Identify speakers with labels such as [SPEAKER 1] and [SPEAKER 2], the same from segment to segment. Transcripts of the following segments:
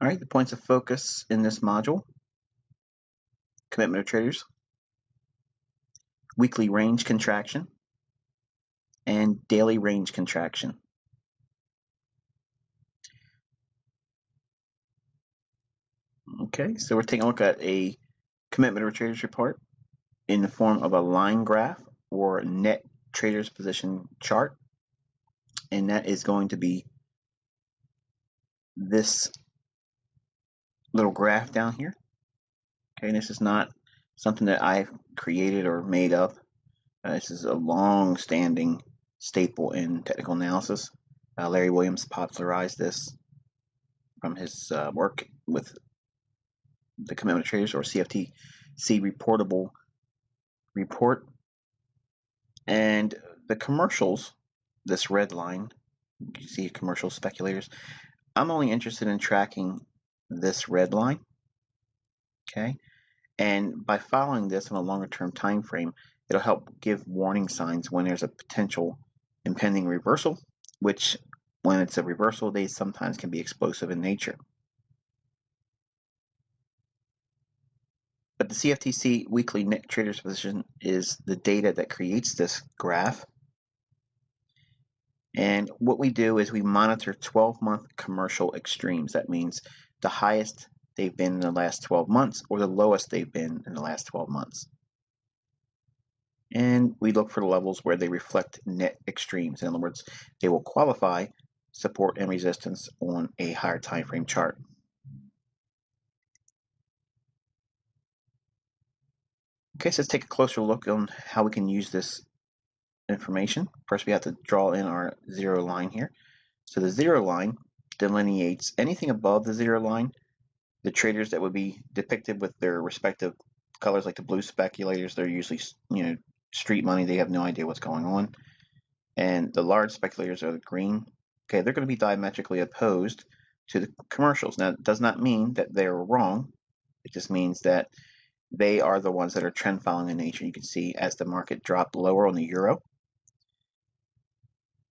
[SPEAKER 1] All right, the points of focus in this module: commitment of traders, weekly range contraction, and daily range contraction. Okay, so we're taking a look at a commitment of traders report in the form of a line graph or net traders position chart, and that is going to be this little graph down here. Okay, and this is not something that I've created or made up. This is a long-standing staple in technical analysis. Larry Williams popularized this from his work with the commitment of traders, or CFTC reportable report. And the commercials, this red line, you see commercial speculators. I'm only interested in tracking this red line. Okay, and by following this on a longer term time frame, it'll help give warning signs when there's a potential impending reversal, which when it's a reversal, they sometimes can be explosive in nature. But the CFTC weekly net traders position is the data that creates this graph. And what we do is we monitor 12-month commercial extremes. That means the highest they've been in the last 12 months or the lowest they've been in the last 12 months. And we look for the levels where they reflect net extremes. In other words, they will qualify support and resistance on a higher time frame chart. Okay, so let's take a closer look on how we can use this information. First, we have to draw in our zero line here. So the zero line delineates anything above the zero line. The traders that would be depicted with their respective colors, like the blue speculators, they're usually, street money. They have no idea what's going on. And the large speculators are the green. Okay, they're going to be diametrically opposed to the commercials. Now, it does not mean that they're wrong. It just means that they are the ones that are trend following in nature. You can see as the market dropped lower on the euro,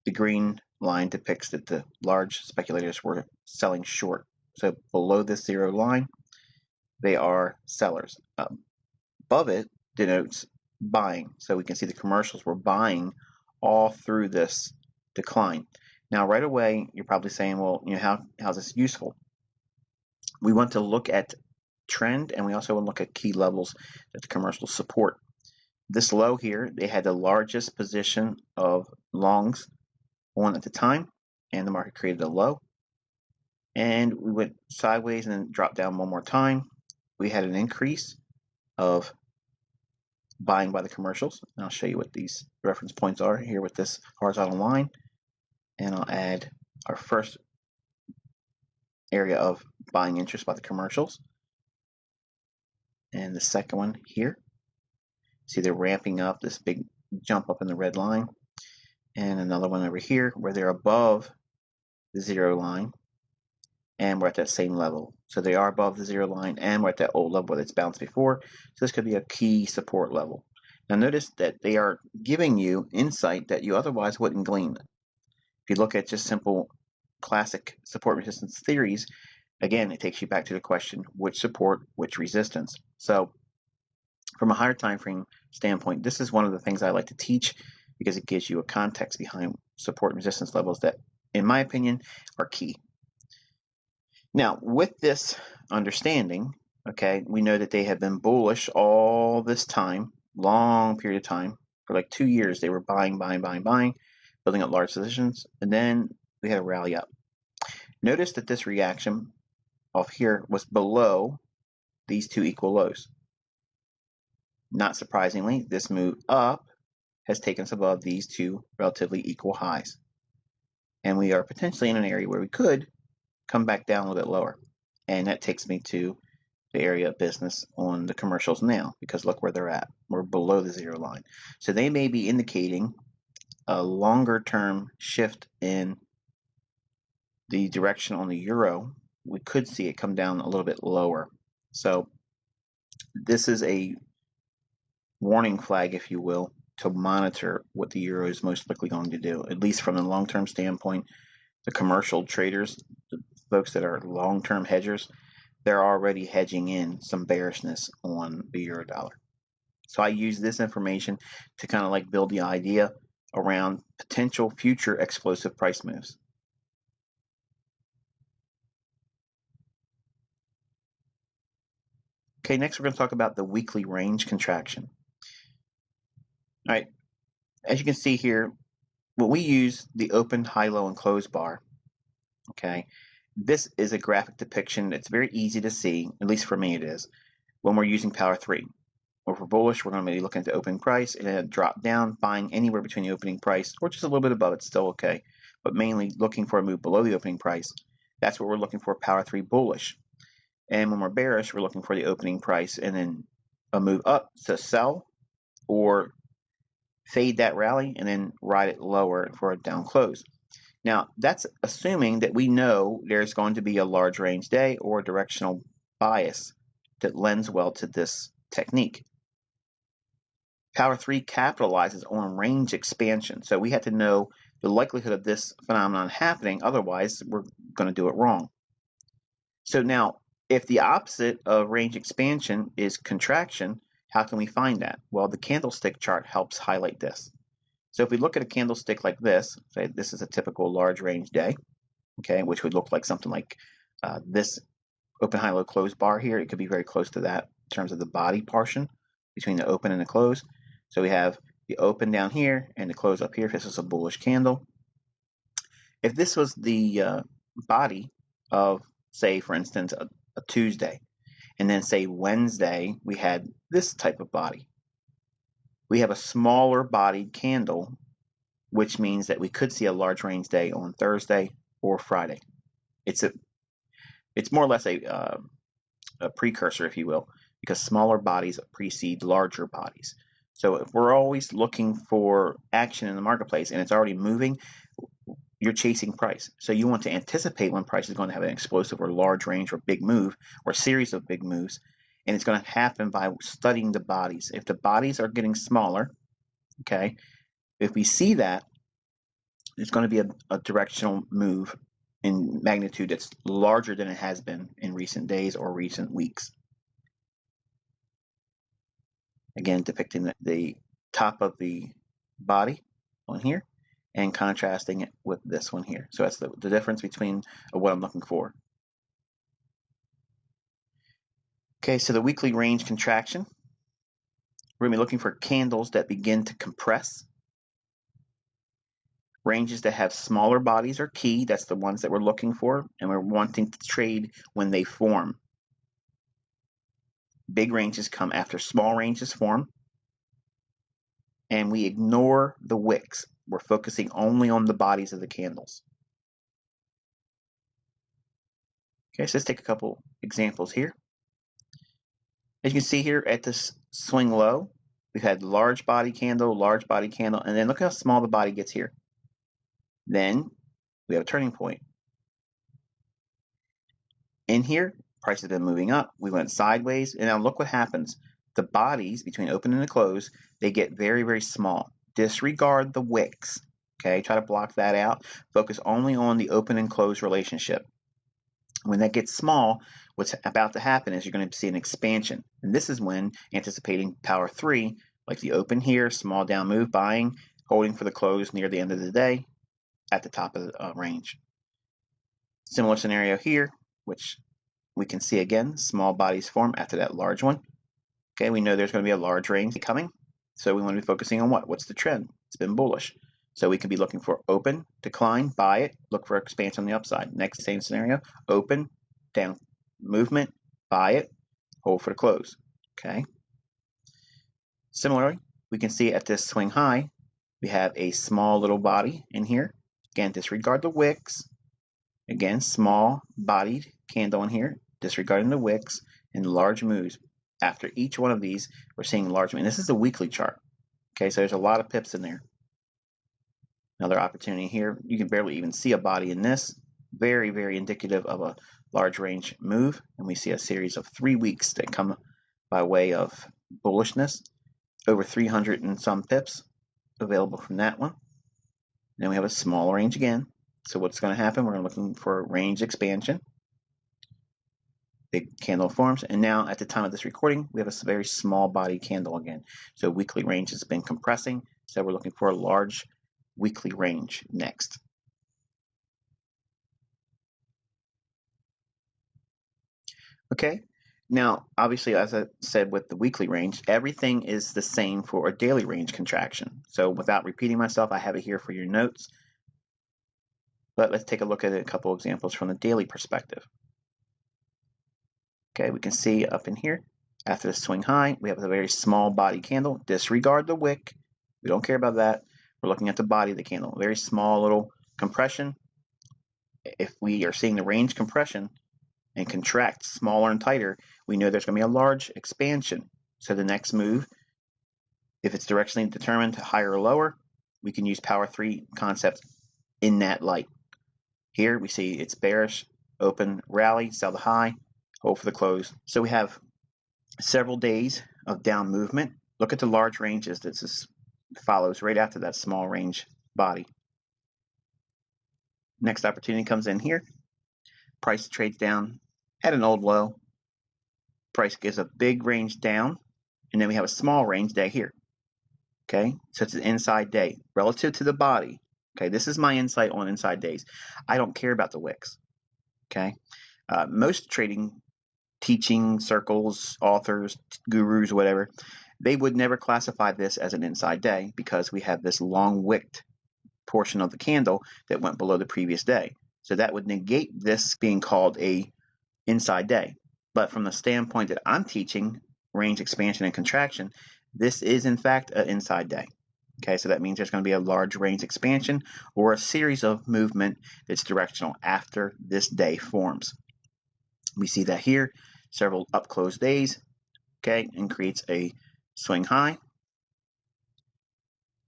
[SPEAKER 1] the green line depicts that the large speculators were selling short. So below this zero line, they are sellers. Above it denotes buying. So we can see the commercials were buying all through this decline. Now, right away, you're probably saying, well, how's this useful? We want to look at trend, and we also want to look at key levels that the commercials support. This low here, they had the largest position of longs on at the time, and the market created a low. And we went sideways and then dropped down one more time. We had an increase of buying by the commercials. And I'll show you what these reference points are here with this horizontal line. And I'll add our first area of buying interest by the commercials. And the second one here. See, they're ramping up this big jump up in the red line. And another one over here where they're above the zero line. And we're at that same level. So they are above the zero line and we're at that old level that's bounced before. So this could be a key support level. Now notice that they are giving you insight that you otherwise wouldn't glean. If you look at just simple classic support resistance theories, again, it takes you back to the question, which support, which resistance. So from a higher time frame standpoint, this is one of the things I like to teach because it gives you a context behind support and resistance levels that, in my opinion, are key. Now, with this understanding, okay, we know that they have been bullish all this time, long period of time. For like 2 years, they were buying, building up large positions, and then we had a rally up. Notice that this reaction off here was below these two equal lows. Not surprisingly, this move up has taken us above these two relatively equal highs. And we are potentially in an area where we could come back down a little bit lower. And that takes me to the area of business on the commercials now, because look where they're at. We're below the zero line. So they may be indicating a longer term shift in the direction on the euro. We could see it come down a little bit lower. So this is a warning flag, if you will, to monitor what the euro is most likely going to do, at least from a long-term standpoint. The commercial traders, folks that are long-term hedgers, they're already hedging in some bearishness on the euro dollar. So I use this information to kind of like build the idea around potential future explosive price moves. Okay, next we're going to talk about the weekly range contraction. All right, as you can see here, when we use the open, high, low, and close bar, okay, this is a graphic depiction. It's very easy to see, at least for me it is, when we're using Power 3. If we're bullish, we're going to be looking at the opening price and then drop down, buying anywhere between the opening price or just a little bit above it, still okay. But mainly looking for a move below the opening price. That's what we're looking for, Power 3 bullish. And when we're bearish, we're looking for the opening price and then a move up to sell or fade that rally and then ride it lower for a down close. Now, that's assuming that we know there's going to be a large range day or a directional bias that lends well to this technique. Power 3 capitalizes on range expansion, so we have to know the likelihood of this phenomenon happening, otherwise we're going to do it wrong. So now, if the opposite of range expansion is contraction, how can we find that? Well, the candlestick chart helps highlight this. So if we look at a candlestick like this, say this is a typical large range day, okay, which would look like something like this open, high, low, close bar here. It could be very close to that in terms of the body portion between the open and the close. So we have the open down here and the close up here if this is a bullish candle. If this was the body of, say, for instance, a Tuesday, and then say Wednesday, we had this type of body. We have a smaller bodied candle, which means that we could see a large range day on Thursday or Friday. It's more or less a precursor, if you will, because smaller bodies precede larger bodies. So if we're always looking for action in the marketplace and it's already moving, you're chasing price. So you want to anticipate when price is going to have an explosive or large range or big move or a series of big moves. And it's going to happen by studying the bodies. If the bodies are getting smaller, okay, if we see that, it's going to be a directional move in magnitude that's larger than it has been in recent days or recent weeks. Again, depicting the top of the body on here and contrasting it with this one here. So that's the difference between what I'm looking for. Okay, so the weekly range contraction. We're going to be looking for candles that begin to compress. Ranges that have smaller bodies are key. That's the ones that we're looking for, and we're wanting to trade when they form. Big ranges come after small ranges form, and we ignore the wicks. We're focusing only on the bodies of the candles. Okay, so let's take a couple examples here. As you can see here at this swing low, we've had large body candle, and then look how small the body gets here. Then we have a turning point. In here, price has been moving up. We went sideways, and now look what happens. The bodies between open and the close, they get very, very small. Disregard the wicks. Okay, try to block that out. Focus only on the open and close relationship. When that gets small, what's about to happen is you're going to see an expansion. And this is when anticipating Power 3, like the open here, small down move, buying, holding for the close near the end of the day at the top of the range. Similar scenario here, which we can see again, small bodies form after that large one. Okay, we know there's going to be a large range coming. So we want to be focusing on what? What's the trend? It's been bullish. So we could be looking for open, decline, buy it, look for expansion on the upside. Next, same scenario, open, down, movement, buy it, hold for the close. Okay. Similarly, we can see at this swing high, we have a small little body in here. Again, disregard the wicks. Again, small bodied candle in here, disregarding the wicks, and large moves. After each one of these, we're seeing large moves. And this is a weekly chart. Okay, so there's a lot of pips in there. Another opportunity here. You can barely even see a body in this. Very, very indicative of a large range move. And we see a series of 3 weeks that come by way of bullishness. Over 300 and some pips available from that one. Then we have a small range again. So what's going to happen? We're looking for range expansion. Big candle forms, and now at the time of this recording, we have a very small body candle again. So weekly range has been compressing, so we're looking for a large weekly range next. Okay, now obviously, as I said with the weekly range, everything is the same for a daily range contraction. So without repeating myself, I have it here for your notes. But let's take a look at a couple of examples from the daily perspective. Okay, we can see up in here, after the swing high, we have a very small body candle. Disregard the wick. We don't care about that. We're looking at the body of the candle. Very small little compression. If we are seeing the range compression and contract smaller and tighter, we know there's going to be a large expansion. So the next move, if it's directionally determined higher or lower, we can use power 3 concept in that light. Here we see it's bearish, open, rally, sell the high, hold for the close. So we have several days of down movement. Look at the large ranges that follows right after that small range body. Next opportunity comes in here. Price trades down at an old low. Price gives a big range down, and then we have a small range day here. Okay, so it's an inside day relative to the body. Okay, this is my insight on inside days. I don't care about the wicks. Okay, most trading teaching circles, authors, gurus, whatever, they would never classify this as an inside day because we have this long wicked portion of the candle that went below the previous day. So that would negate this being called a inside day. But from the standpoint that I'm teaching, range expansion and contraction, this is in fact an inside day. Okay, so that means there's going to be a large range expansion or a series of movement that's directional after this day forms. We see that here, several up close days, okay, and creates a swing high.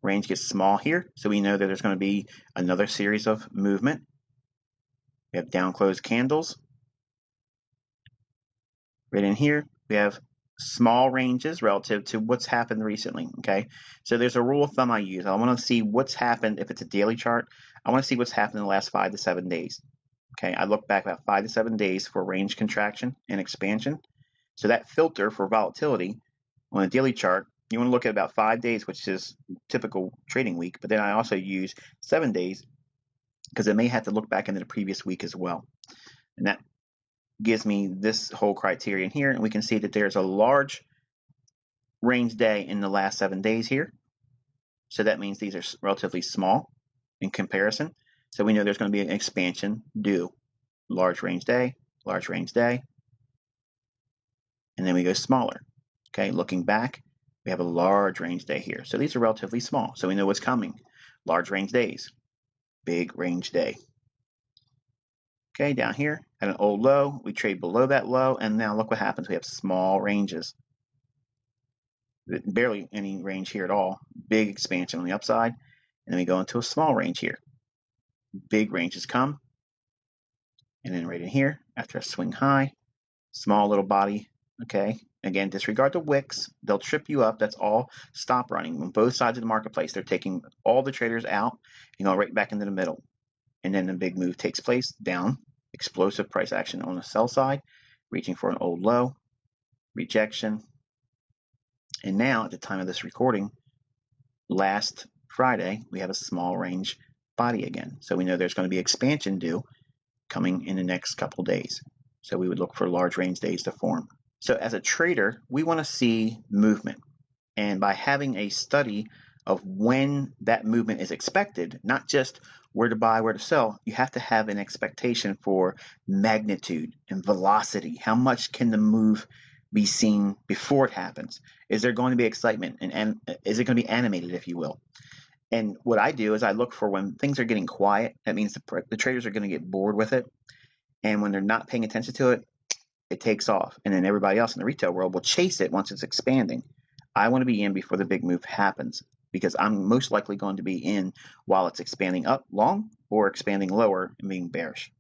[SPEAKER 1] Range gets small here, so we know that there's going to be another series of movement. We have down closed candles. Right in here, we have small ranges relative to what's happened recently, okay? So there's a rule of thumb I use. I want to see what's happened if it's a daily chart. I want to see what's happened in the last 5 to 7 days. Okay, I look back about 5 to 7 days for range contraction and expansion. So that filter for volatility on a daily chart, you want to look at about 5 days, which is typical trading week, but then I also use 7 days because I may have to look back into the previous week as well. And that gives me this whole criterion here, and we can see that there's a large range day in the last 7 days here. So that means these are relatively small in comparison. So we know there's going to be an expansion due. Large range day, and then we go smaller. Okay, looking back, we have a large range day here. So these are relatively small. So we know what's coming. Large range days, big range day. Okay, down here at an old low, we trade below that low, and now look what happens. We have small ranges. Barely any range here at all. Big expansion on the upside, and then we go into a small range here. Big ranges come, and then right in here, after a swing high, small little body, okay? Again, disregard the wicks. They'll trip you up. That's all stop running. On both sides of the marketplace, they're taking all the traders out, right back into the middle. And then the big move takes place down. Explosive price action on the sell side, reaching for an old low, rejection. And now, at the time of this recording, last Friday, we have a small range body again. So we know there's going to be expansion due coming in the next couple days. So we would look for large range days to form. So as a trader, we want to see movement. And by having a study of when that movement is expected, not just where to buy, where to sell, you have to have an expectation for magnitude and velocity. How much can the move be seen before it happens? Is there going to be excitement? And is it going to be animated, if you will? And what I do is I look for when things are getting quiet. That means the traders are going to get bored with it. And when they're not paying attention to it, it takes off. And then everybody else in the retail world will chase it once it's expanding. I want to be in before the big move happens because I'm most likely going to be in while it's expanding up long or expanding lower and being bearish.